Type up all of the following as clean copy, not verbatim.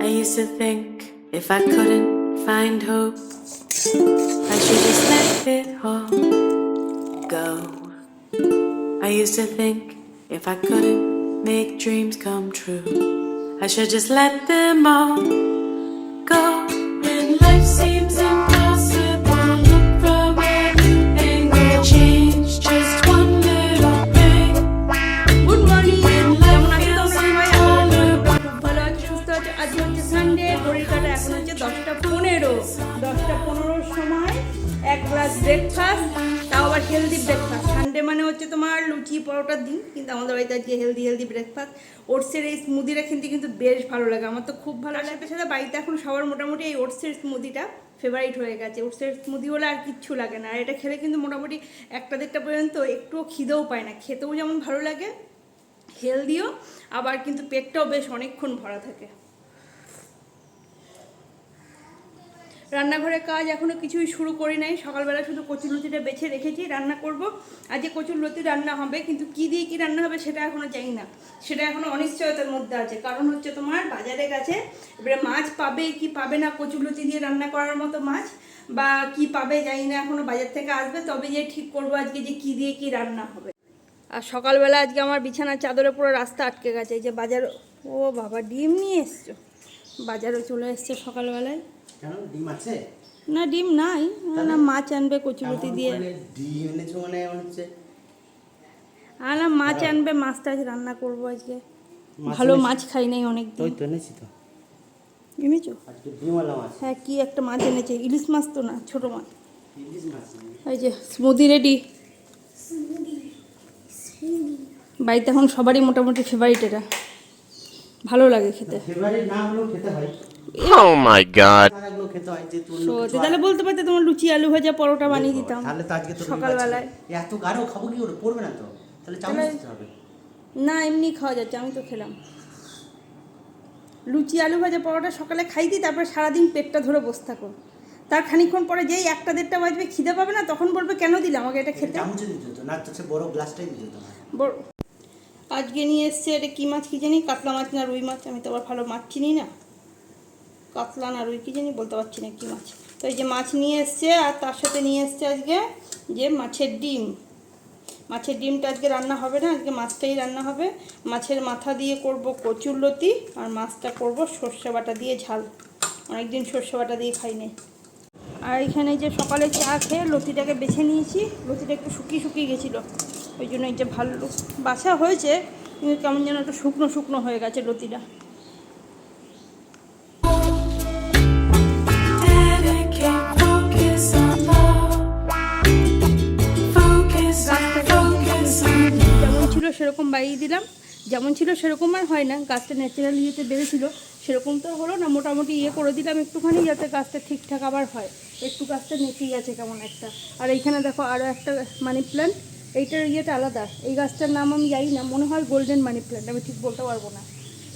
I used to think if I couldn't find hope, I should just let it all go. I used to think if I couldn't make dreams come true, I should just let them all go. When life seems impossible, look from a new angle, change just one little thing. Good morning, When কেমন life আছো feels তোমরা সবাই? intolerable, খুব ভালো আছি, সুস্থ আছি। আজকে হচ্ছে সানডে, ঘড়ির কাঁটা এখন হচ্ছে 10:15 সময় এক গ্লাস ব্রেকফাস্ট, তাও আবার হেলদি ব্রেকফাস্ট। সানডে মানে হচ্ছে তোমার লুচি পরোটার দিন, কিন্তু আমাদের বাড়িতে আজকে হেলদি ব্রেকফাস্ট। ওটসের এই স্মুদিটা কিন্তু বেশ ভালো লাগে, আমার তো খুব ভালো লাগে। সাথে সাথে বাড়িতে এখন সবার মোটামুটি এই ওটসের স্মুদিটা ফেভারিট হয়ে গেছে। ওটসের স্মুদি হলে আর কিচ্ছু লাগে না, আর এটা খেলে কিন্তু মোটামুটি 1-1.5টা পর্যন্ত একটুও খিদেও পায় না, খেতেও যেমন ভালো লাগে, হেলদিও, আবার কিন্তু পেটটাও বেশ অনেকক্ষণ ভরা থাকে। রান্নাঘরের কাজ এখনও কিছুই শুরু করি নাই, সকালবেলা শুধু কচুর লতিটা বেছে রেখেছি, রান্না করব। আজকে কচুর লতি রান্না হবে, কিন্তু কী দিয়ে কী রান্না হবে সেটা এখনও জানি না, সেটা এখনও অনিশ্চয়তার মধ্যে আছে। কারণ হচ্ছে তোমার বাজারে গেছে, এবারে মাছ পাবে কি পাবে না কচুর লতি দিয়ে রান্না করার মতো মাছ, বা কি পাবে জানি না, এখনও বাজার থেকে আসবে তবে যে ঠিক করবো আজকে যে কী দিয়ে কী রান্না হবে। আর সকালবেলা আজকে আমার বিছানার চাদরে পুরো রাস্তা আটকে গেছে, এই যে বাজার। ও বাবা, ডিম নিয়ে এসছো, বাজারও চলে এসছে সকালবেলায়। কেন ডিম আছে? না ডিম নাই, না মাছ আনবে কচুলতি দিয়ে। ডিম এনেছো মানে হচ্ছে আলাম মাছ আনবে, মাছটা আজ রান্না করবো আজকে। ভালো মাছ খাই নাই অনেক দিন। ওই তো এনেছি তো। এনেছো? আজকে ডিমওয়ালা মাছ। হ্যাঁ, কি একটা মাছ এনেছে, ইলিশ মাছ তো না, ছোট মাছ। ইলিশ মাছ। এই যে স্মুদি রেডি। বাড়িতে এখন সবারই মোটামুটি ফেভারিট, এটা ভালো লাগে খেতে। ফেভারিট না হলেও খেতে হয়। Oh my god. এগুলো খেতে হয় যে তুই সত্যি, তাহলে বলতে পারতে তোমার লুচি আলু ভাজা পরোটা বানিয়ে দিতাম তাহলে তো আজকে তো সকালবেলায়। এত গাঢ় খাবো কি করে, পড়বে না তো, তাহলে চামচ দিতে হবে। না এমনি খাওয়া যাচ্ছে, আমি তো খেলাম লুচি আলু ভাজা পরোটা সকালে খাই দিই, তারপরে সারাদিন পেটটা ধরে বসে থাকো। তার খানিকক্ষণ পরে যেই 1-1.5টা বাজবে, খিদে পাবে না, তখন বলবে কেন দিলে আমাকে এটা খেতে। চামচে দিতে হতো না, তো সে বড় গ্লাসটাই দিতে হতো। বড় আজকে নিয়ে এসছে, এটা কী মাছ কী জানি, কাতলা মাছ না রুই মাছ, আমি তো আবার ভালো মাছ চিনি না, কাতলা না রুই কী জানি বলতে পারছি না কী মাছ। তো এই যে মাছ নিয়ে এসছে, আর তার সাথে নিয়ে এসছে আজকে যে মাছের ডিম। মাছের ডিমটা আজকে রান্না হবে না, আজকে মাছটাই রান্না হবে। মাছের মাথা দিয়ে করব কচুর লতি, আর মাছটা করব সর্ষে বাটা দিয়ে ঝাল। অনেকদিন সর্ষে বাটা দিয়ে খাই নাই। আর এখানে যে সকালে চা খেয়ে লতিটাকে বেছে নিয়েছি, লতিটা একটু শুকিয়ে গেছিলো, ওই জন্য এই যে ভালো বাছা হয়েছে, কিন্তু কেমন যেন একটু শুকনো হয়ে গেছে লতিটা। dedicate, focus on love, focus on love. যেমন ছিল সেরকম বাড়িয়ে দিলাম, যেমন ছিল সেরকম আর হয় না, গাছটা ন্যাচারালি যেতে বেড়েছিল সেরকম তো হলো না, মোটামুটি ইয়ে করে দিলাম একটুখানি, যাতে গাছটা ঠিকঠাক আবার হয়। একটু গাছটা নেচেই আছে কেমন একটা। আর এইখানে দেখো আরও একটা মানি প্ল্যান্ট, এইটার ইয়েটা আলাদা, এই গাছটার নাম আমি জানি না, মনে হয় গোল্ডেন মানি প্ল্যান্ট, আমি ঠিক বলতে পারবো না।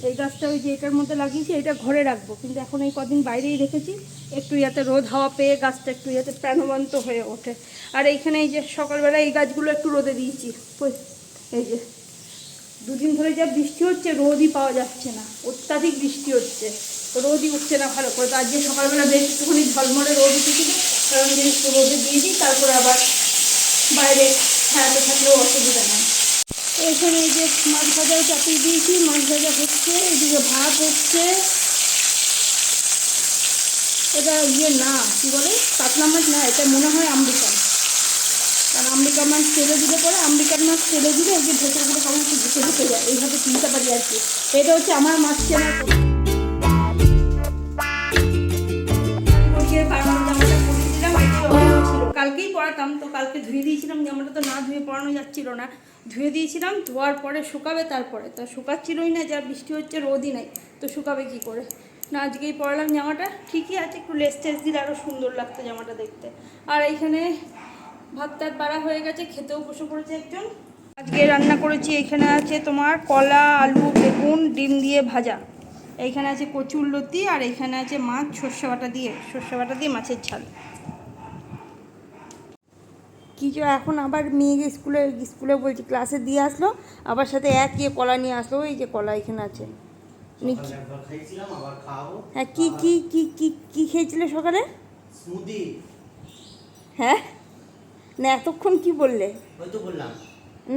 এই গাছটা ওই যে এটার মধ্যে লাগিয়েছি, এটা ঘরে রাখবো, কিন্তু এখন এই কদিন বাইরেই রেখেছি, একটু যাতে রোদ হাওয়া পেয়ে গাছটা একটু যাতে প্রাণবন্ত হয়ে ওঠে। আর এইখানে এই যে সকালবেলা এই গাছগুলো একটু রোদে দিয়েছি, এই যে 2 দিন ধরে যা বৃষ্টি হচ্ছে, রোদই পাওয়া যাচ্ছে না, অত্যাধিক বৃষ্টি হচ্ছে, রোদই উঠছে না ভালো করে। তো আজকে সকালবেলা বেশ একটুখানি ঝলমলে রোদ উঠেছিল, কারণ যে একটু রোদে দিয়ে দিই, তারপরে আবার বাইরে ছায়াতে থাকলেও অসুবিধা নেই। এখানে এই যে মাছ ভাজাও চাপিয়ে দিয়েছি, মাছ ভাজা হচ্ছে, এদিকে ভাত হচ্ছে। এটা ইয়ে না, কী বলে, কাতলা মাছ না, এটা মনে হয় আম্বিকার, কারণ আম্বিকার মাছ তেলে দিলে পরে, আম্বিকার মাছ তেলে দিলে এই যে ভেতরগুলো সবাই একটু ঢুকে যায়, এইভাবে চিনতে পারি আর কি। এটা হচ্ছে আমার মাছ চেনার কালকেই পড়াতাম, তো কালকে ধুয়ে দিয়েছিলাম জামাটা, তো না ধুয়ে পড়ানো যাচ্ছিল না, ধুয়ে দিয়েছিলাম, ধোয়ার পরে শুকাবে, তারপরে তো শুকাচ্ছিলই না, যা বৃষ্টি হচ্ছে, রোদই নাই, তো শুকাবে কী করে। না আজকেই পরালাম জামাটা, ঠিকই আছে, একটু লেস টেস দিলে আরও সুন্দর লাগতো জামাটা দেখতে। আর এইখানে ভাত টাত বাড়া হয়ে গেছে, খেতেও বসে পড়েছে একজন। আজকে রান্না করেছি, এখানে আছে তোমার কলা, আলু, বেগুন, ডিম দিয়ে ভাজা, এইখানে আছে কচুর লতি, আর এইখানে আছে মাছ সর্ষে বাটা দিয়ে মাছের ঝাল। কিছু এখন আবার মেয়েকে স্কুলে বলছি ক্লাসে দিয়ে আসলো, আবার সাথে এক কলা নিয়ে আসলো, এই যে কলা এখানে আছে, সকালে একবার খাইছিলাম, আবার খাওয়াবো। হ্যাঁ, কি কি কি কি কি খেয়েছিলে সকালে? স্মুদি। হ্যাঁ, না এতক্ষণ কি বললে? ওই তো বললাম।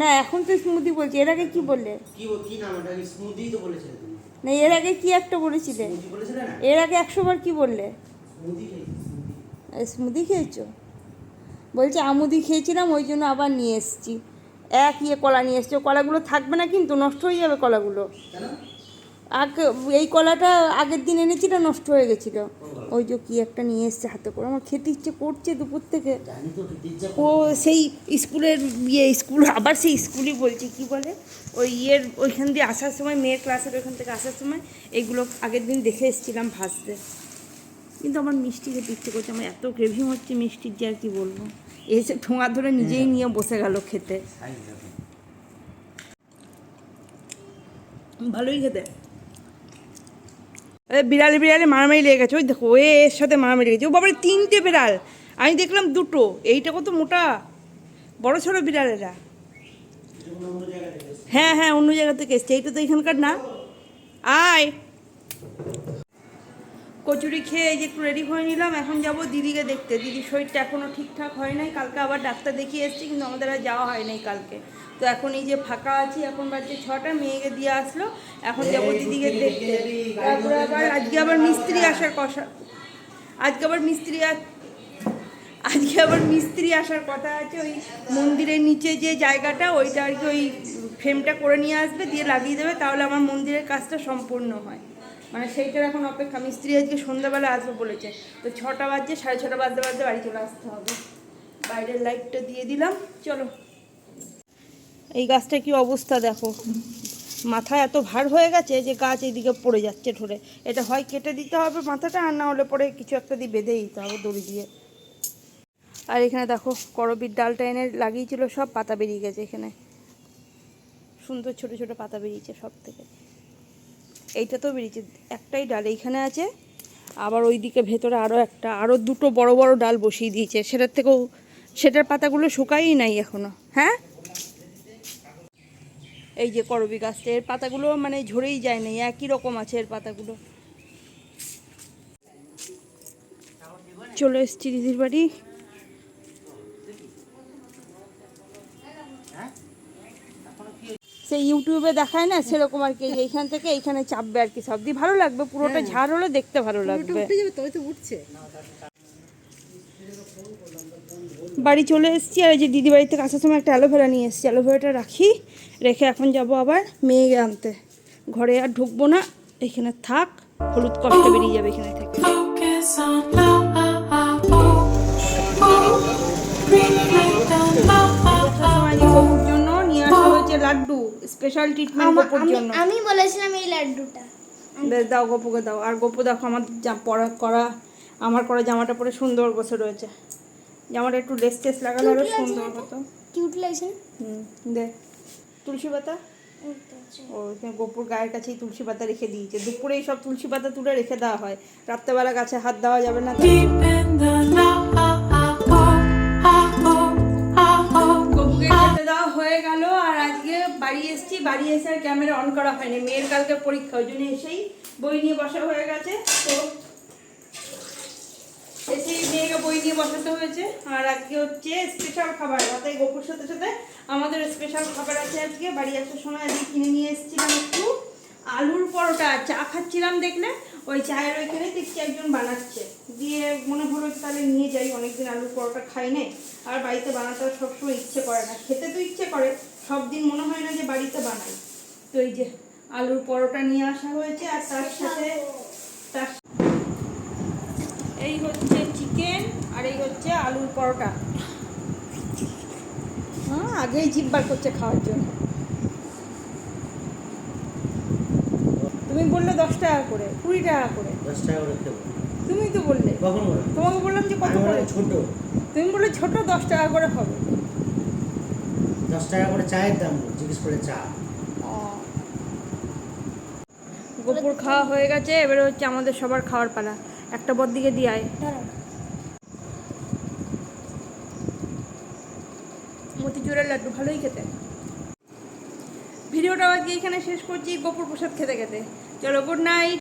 না এখন তো স্মুদি বলছি, এর আগে কি বললে? কি নাম ওটা? স্মুদি তো বলেছিলে তুমি। না এর আগে কি একটা বলেছিলে? স্মুদি বলেছিলে না? এর আগে 100 বার কি বললে? স্মুদি খেয়েছি, স্মুদি। স্মুদি খেয়েছো? বলছে আমুদি খেয়েছিলাম, ওই জন্য আবার নিয়ে এসেছি। কলা নিয়ে এসছি, কলাগুলো থাকবে না কিন্তু, নষ্ট হয়ে যাবে কলাগুলো। কেন? এই কলাটা আগের দিন এনেছিল, নষ্ট হয়ে গেছিল। ওই যে কি একটা নিয়ে এসছে হাতে করে, আমার খেতে ইচ্ছে করছে দুপুর থেকে। জানি তো খেতে ইচ্ছা ও সেই স্কুলের স্কুল, আবার সেই স্কুলই বলছি, কি বলে ওই ওইখান দিয়ে আসার সময়, মেয়ের ক্লাসের ওইখান থেকে আসার সময় এইগুলো আগের দিন দেখে এসেছিলাম ভাজতে। কিন্তু আমার মিষ্টি খেতে ইচ্ছে করছে, আমার এত ক্রেভিং হচ্ছে মিষ্টির, যে আর কি বলবো। এসে ঠোঙা ধরে নিজেই নিয়ে বসে গেল খেতে। ভালোই খেতে। বিড়ালে বিড়ালে মারামারি লেগে গেছে, ওই দেখো এর সাথে মারামারি লেগেছে। ও বাবারে 3টে বিড়াল, আমি দেখলাম 2টো। এইটা কত মোটা, বড় ছোটো বিড়ালেরা। হ্যাঁ হ্যাঁ, অন্য জায়গা থেকে এসছে, এইটা তো এখানকার না। আয়, কচুরি খেয়ে এই যে একটু রেডি হয়ে নিলাম, এখন যাব দিদিকে দেখতে। দিদির শরীরটা এখনও ঠিকঠাক হয় নাই, কালকে আবার ডাক্তার দেখিয়ে এসেছি, কিন্তু আমাদের আর যাওয়া হয় নাই কালকে। তো এখন এই যে ফাঁকা আছি, এখন বাজছে 6টা, মেয়েকে দিয়ে আসলো, এখন যাবো দিদিকে দেখতে। তারপরে আবার আজকে আবার মিস্ত্রি আসার কথা, আজকে আবার মিস্ত্রি আসার কথা আছে। ওই মন্দিরের নিচে যে জায়গাটা, ওইটা আর কি, ওই ফ্রেমটা করে নিয়ে আসবে, দিয়ে লাগিয়ে দেবে, তাহলে আমার মন্দিরের কাজটা সম্পূর্ণ হয়। মানে সেইটার এখন অপেক্ষা। মিস্ত্রি আজকে সন্ধ্যাবেলা আসবে বলেছে, তো 6টা বাজছে, 6:30 বাজতে বাজতে বাড়ি চলে আসতে হবে। বাইরের লাইটটা দিয়ে দিলাম, চলো। এই গাছটা কি অবস্থা দেখো, মাথা এত ভার হয়ে গেছে যে গাছ এইদিকে পড়ে যাচ্ছে ঠোরে। এটা হয় কেটে দিতে হবে মাথাটা, আর না হলে পরে কিছু একটা দিয়ে বেঁধে দিতে হবে দড়ি দিয়ে। আর এখানে দেখো করবীর ডালটা এনে লাগিয়েছিল, সব পাতা বেরিয়ে গেছে। এখানে সুন্দর ছোট ছোট পাতা বেরিয়েছে সব থেকে। এইটা তো বেরিয়েছে, একটাই ডাল এইখানে আছে, আবার ওইদিকে ভেতরে আরও 2টো বড় বড় ডাল বসিয়ে দিয়েছে। সেটার পাতাগুলো শুকাই নাই এখনো। হ্যাঁ, এই যে করবী গাছটা, এর পাতাগুলো মানে ঝরেই যায় নাই, একই রকম আছে এর পাতাগুলো। চলে এসেছি দিদির বাড়ি। সেই ইউটিউবে দেখায় না সেরকম আর কি, এইখান থেকে এইখানে চাপবে আর কি, সব দিয়ে ভালো লাগবে। পুরোটা ঝাড় হলে দেখতে ভালো লাগবে। বাড়ি চলে এসেছি, আর এই যে দিদি বাড়ি থেকে আসার সময় একটা অ্যালোভেরা নিয়ে এসেছি, অ্যালোভেরাটা রেখে এখন যাব আবার মেয়ে আনতে। ঘরে আর ঢুকবো না, এখানে থাক, হলুদ কষ্ট বেরিয়ে যাবে এখানে থেকে। Focus on love. গপুর জন্য নিয়ে আসা হয়েছে লাড্ডু, স্পেশাল ট্রিটমেন্ট গপুর জন্য। আমি বলেছিলাম এই লাড্ডুটা। বেশ দাও, গপুকে দাও। আর গপু দেখো আমার আমার করা জামাটা পরে সুন্দর বসে রয়েছে। জামাটা একটু লেস টেস লাগালে আরো সুন্দর হতো। কিউট লাগছে না? দে তুলসী পাতা। ও গপুর গায়ের কাছেই তুলসী পাতা রেখে দিয়েছে। দুপুরে এই সব তুলসী পাতা তুলে রেখে দেওয়া হয়, রাত্রেবেলা গাছে হাত দেওয়া যাবে না। Deep in the love. গপুকে খেতে দেওয়া হয়ে গেল, আর আজকে বাড়ি এসেছি। বাড়ি এসে আর ক্যামেরা অন করা হয়নি, মেয়ের কালকে পরীক্ষা, ওই জন্য এসেই বই নিয়ে বসা হয়ে গেছে। তো এসেই মেয়েকে বই নিয়ে বসাতে হয়েছে। আর আজকে হচ্ছে স্পেশাল খাবার, রাতে গপুর সাথে সাথে আমাদের স্পেশাল খাবার আছে আজকে। বাড়ি আসার সময় আজকে কিনে নিয়ে এসেছিলাম একটু আলুর পরোটা। চা খাচ্ছিলাম, দেখলে ওই চায়ের ওইখানে দেখছি একজন বানাচ্ছে, দিয়ে মনে হলো তাহলে নিয়ে যাই, অনেকদিন আলুর পরোটা খাই নাই। আর বাড়িতে বানাতে সবসময় ইচ্ছে করে না, খেতে তো ইচ্ছে করে, সব দিন মনে হয় না যে বাড়িতে বানাই। তো এই যে আলুর পরোটা নিয়ে আসা হয়েছে, আর তার সাথে এই হচ্ছে চিকেন, আর এই হচ্ছে আলুর পরোটা। হ্যাঁ, আগেই জিভ বার করছে খাওয়ার জন্য। তুমি বললে 10 টাকা করে, 20 টাকা করে। 10 টাকা করে দেবো। তুমি তো বললে। কখন বললাম? তোমাকে বললাম যে কত করে। ছোট। তুমি বললে ছোট 10 টাকা করে হবে। 10 টাকা করে চায়ের দাম, জিজ্ঞেস করে চা। গপুর খাওয়া হয়ে গেছে, এবারে হচ্ছে আমাদের সবার খাওয়ার পালা। একটা বর দিকে দিয়ে আয়। মতিচুরের লাড্ডু ভালোই খেতে। ভিডিওটা আজকে এখানে শেষ করছি, গপুর প্রসাদ খেতে খেতে। চলো গুড নাইট।